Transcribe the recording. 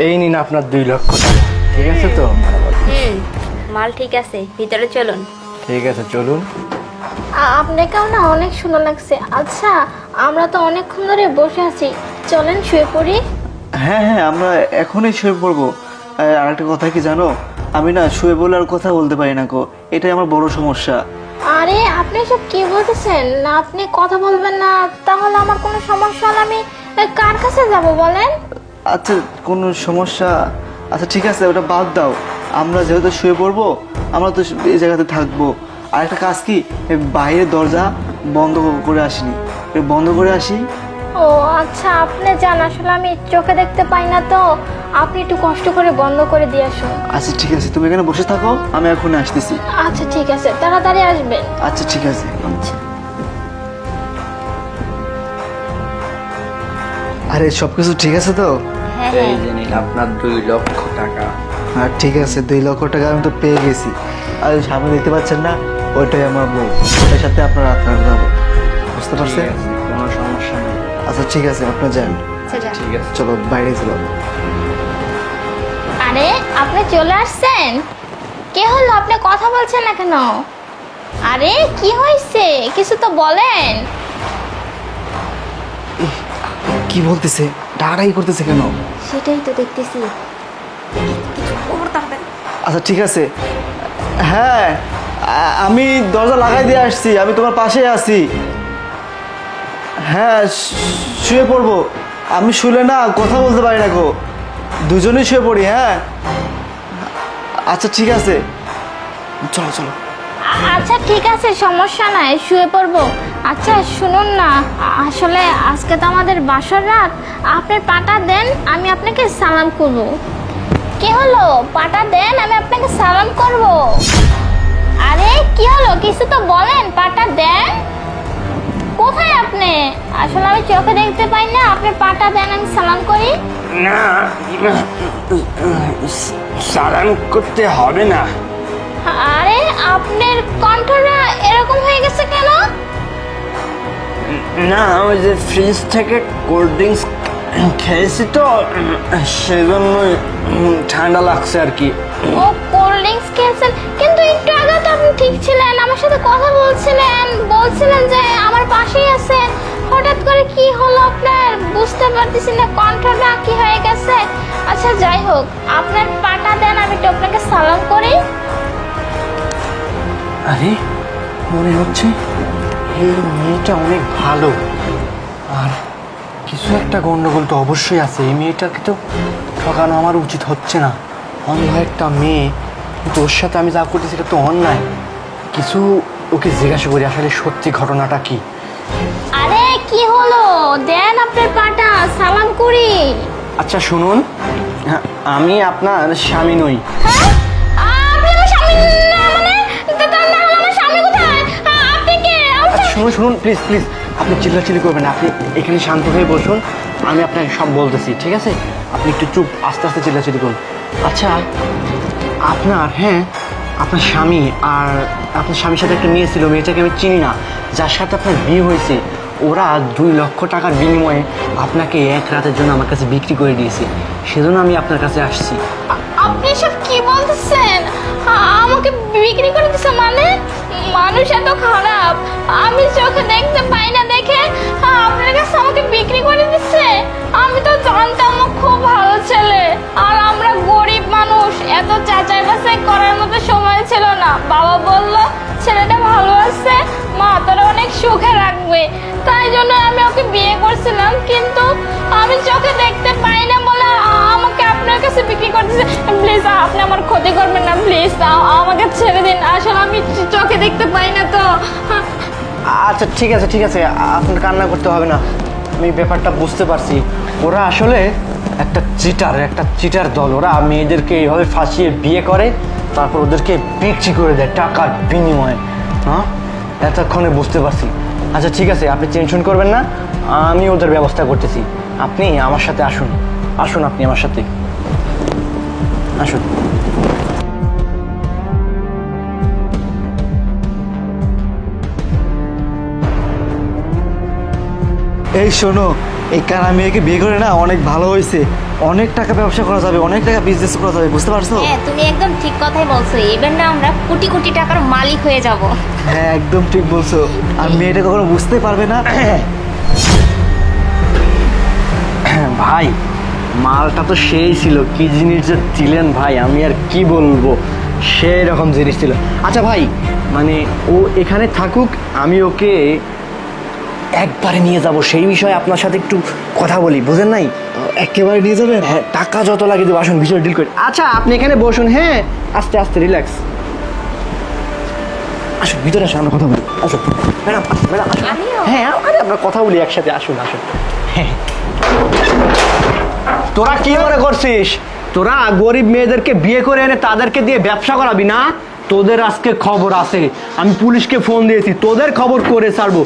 এই নিন আপনার 2 লক্ষ টাকা। ঠিক আছে তো? মাল ঠিক আছে, ভিতরে চলুন। ঠিক আছে, চলুন। আপনাকেও না অনেক সুন্দর লাগছে। আচ্ছা, আমরা তো অনেকক্ষণ ধরে বসে আছি, চলেন শুয়ে পড়ি। হ্যাঁ হ্যাঁ, আমরা এখনই শুয়ে পড়বো। আর একটা কথা কি জানো, আমি না শুয়ে বলে আর কথা বলতে পারি না গো, এটাই আমার বড় সমস্যা। আরে আপনি সব কি বলতেছেন? না আপনি কথা বলবেন না, তাহলে আমার কোনো সমস্যা হলে আমি কার কাছে যাব বলেন? আচ্ছা, কোনো সমস্যা? আচ্ছা ঠিক আছে, ওটা বাদ দাও। আমরা যেহেতু শুয়ে পড়বো, আমরা তো এই জায়গাতে থাকবো। আর একটা কাজ কি, বাইরের দরজা বন্ধ করে আসিনি, বন্ধ করে আসি। ও আচ্ছা, আপনি জান, আসলে আমি চোখে দেখতে পাই না তো, আপনি একটু কষ্ট করে বন্ধ করে দিয়ে আসুন। আচ্ছা ঠিক আছে, তুমি এখানে বসে থাকো, আমি এখনই আসতেছি। আচ্ছা ঠিক আছে, তাড়াতাড়ি আসবেন। আচ্ছা ঠিক আছে। আরে সবকিছু ঠিক আছে তো? হ্যাঁ এই হ্যাঁ। যে নিন আপনার 2 লক্ষ টাকা। আর ঠিক আছে, 2 লক্ষ টাকা আমি তো পেয়ে গেছি। আর ওই সামনে দেখতে পাচ্ছেন না, ওইটাই আমার বউ, ওটার সাথে আপনার রাত যাবো, বুঝতে ঠিক পারছেন? আছে, কোনো সমস্যা নেই। আচ্ছা ঠিক আছে, আপনি যান। আচ্ছা, যান। ঠিক আছে। চলো বাইরে চলো। আরে আপনি চলে আসছেন? কে হলো, আপনি কথা বলছেন না কেন? আরে কি হয়েছে, কিছু তো বলেন। কি বলতেছে, ডাকাডাকি করতেছে কেন? সেটাই তো দেখতেছি। আচ্ছা ঠিক আছে, হ্যাঁ আমি দরজা লাগাই দিয়ে আসছি, আমি তোমার পাশেই আছি। হ্যাঁ শুয়ে পড়বো, আমি শুলে না কথা বলতে পারি না গো, দুজনেই শুয়ে পড়ি। হ্যাঁ আচ্ছা ঠিক আছে, চলো চলো। আচ্ছা ঠিক আছে, সমস্যা নাই, শুয়ে পড়বো। আচ্ছা শুনুন না, আসলে আজকে তো আমাদের বাসর রাত, আপনার পাটা দেন, আমি আপনাকে সালাম করব। কি হলো, পাটা দেন, আমি আপনাকে সালাম করব। আরে কি হলো, কিছু তো বলেন, পাটা দেন। কোথায় আপনি? আসলে আমি চোখে দেখতে পাই না, আপনার পাটা দেন, আমি সালাম করি। না, সালাম করতে হবে না। আরে আপনার কণ্ঠটা এরকম হয়ে গেছে কেন? না, ওই যে ফ্রিজ থেকে কোল্ড ড্রিঙ্কস খেয়েছি তো, সেজন্যই ঠান্ডা লাগছে আর কি। ও কোল্ড ড্রিঙ্কস খেয়েছেন, কিন্তু একটু আগে তো আপনি ঠিক ছিলেন, আমার সাথে কথা বলছিলেন, বলছিলেন যে আমার পাশেই আছেন। হঠাৎ করে কি হলো আপনার, বুঝতে পারতেছি না, কণ্ঠটা কি হয়ে গেছে। আচ্ছা যাই হোক, আপনার পাটা দেন, আমি একটু আপনাকে সালাম করি। আরে মনে হচ্ছে এই মেয়েটা অনেক ভালো, আর কিছু একটা গন্ডগোল তো অবশ্যই আছে। এই মেয়েটাকে তো ঠকানো আমার উচিত হচ্ছে না। অন্ধ একটা মেয়ে, কিন্তু ওর সাথে আমি যা করতেছি সেটা তো অন্যায়। কিছু ওকে জিজ্ঞাসা করি আসলে সত্যি ঘটনাটা কি। আরে কি হলো, দেন আপনার পাটা, সালাম করি। আচ্ছা শুনুন, হ্যাঁ, আমি আপনার স্বামী নই। হ্যাঁ, আপনি আমার স্বামী না মানে? না হলে আমার স্বামী কোথায়? আপনি কে? আচ্ছা শুনুন শুনুন, প্লিজ প্লিজ, আপনি চিল্লাচিল্লি করবেন না, আপনি এখানে শান্ত হয়ে বসুন, আমি আপনাকে সব বলতেছি, ঠিক আছে? আপনি একটু চুপ, আস্তে আস্তে চিল্লাচিল্লি করুন। আচ্ছা আপনার, হ্যাঁ, আপনার স্বামী আর আপনার স্বামীর সাথে একটা মেয়ে ছিল, মেয়েটাকে আমি চিনি না, যার সাথে আপনার বিয়ে হয়েছে, ওরা 2 লক্ষ টাকার বিনিময়ে আপনাকে এক রাতের জন্য আমার কাছে বিক্রি করে দিয়েছে, সেজন্য আমি আপনার কাছে আসছি। আপনি সব কি বলতেছেন? আমাকে বিক্রি করে দিছে মানে? মানুষ এত খারাপ, আমি চোখে দেখতে পাই না দেখে আপনার কাছে আমাকে বিক্রি করে দিচ্ছে? আমি তো জানতাম ও খুব ভালো ছেলে, আর আমরা গরিব মানুষ, এত যাচাই বাছাই করার মতো সময় ছিল না। বাবা বলল ছেলেটা ভালো আছে, মা তোরা অনেক সুখে রাখবে, তাই জন্য আমি ওকে বিয়ে করছিলাম, কিন্তু আমি চোখে দেখতে পাই না বলে আমাকে আপনার কাছে বিক্রি করে দিচ্ছে। প্লিজ আপনি আমার ক্ষতি করবেন না, প্লিজ আমাকে ছেড়ে দিন, আসলে আমি চোখে দেখতে পাই না তো। আচ্ছা ঠিক আছে ঠিক আছে, আপনার কান্না করতে হবে না, আমি ব্যাপারটা বুঝতে পারছি। ওরা আসলে একটা চিটার দল, ওরা মেয়েদেরকে এইভাবে ফাঁসিয়ে বিয়ে করে, তারপর ওদেরকে বিক্রি করে দেয় টাকার বিনিময়ে। হ্যাঁ, এতক্ষণে বুঝতে পারছি। আচ্ছা ঠিক আছে, আপনি টেনশন করবেন না, আমি ওদের ব্যবস্থা করতেছি। আপনি আমার সাথে আসুন, আসুন আপনি আমার সাথে আসুন। এই শোনো, এই কানা মেয়েকে বিয়ে করে না অনেক ভালো হয়েছে, অনেক টাকা ব্যবসা করা যাবে, অনেক টাকা বিজনেস করা যাবে, বুঝতে পারছো? হ্যাঁ তুমি একদম ঠিক কথাই বলছো, এবার না আমরা কোটি কোটি টাকার মালিক হয়ে যাব। হ্যাঁ একদম ঠিক বলছো। আর মেয়েটা কখনো বুঝতে পারবে না। ভাই মালটা তো সেই ছিল, কি জিনিস যে দিলেন ভাই, আমি আর কি বলবো, সেই রকম জিনিস ছিল। আচ্ছা ভাই, মানে ও এখানে থাকুক, আমি ওকে একবারে নিয়ে যাব, সেই বিষয়ে আপনার সাথে একটু কথা বলি, বুঝেন নাই? একেবারে নিয়ে যাবেন? হ্যাঁ, টাকা যত লাগে দেবো, আসুন বিষয় ডিল করি। আচ্ছা আপনি এখানে বসুন, হ্যাঁ আস্তে আস্তে রিল্যাক্স, আসুন ভিতরে আসুন, আমরা কথা বলি, আসুন ম্যাডাম, ম্যাডাম আসুন। আমিও? হ্যাঁ আরে আমরা কথা বলি একসাথে, আসুন আসুন। হ্যাঁ। তোরা কি মনে করছিস তোরা গরিব মেয়েদেরকে বিয়ে করে এনে তাদেরকে দিয়ে ব্যবসা করাবি না? তোদের আজকে খবর আছে, আমি পুলিশকে ফোন দিয়েছি, তোদের খবর করে ছাড়বো।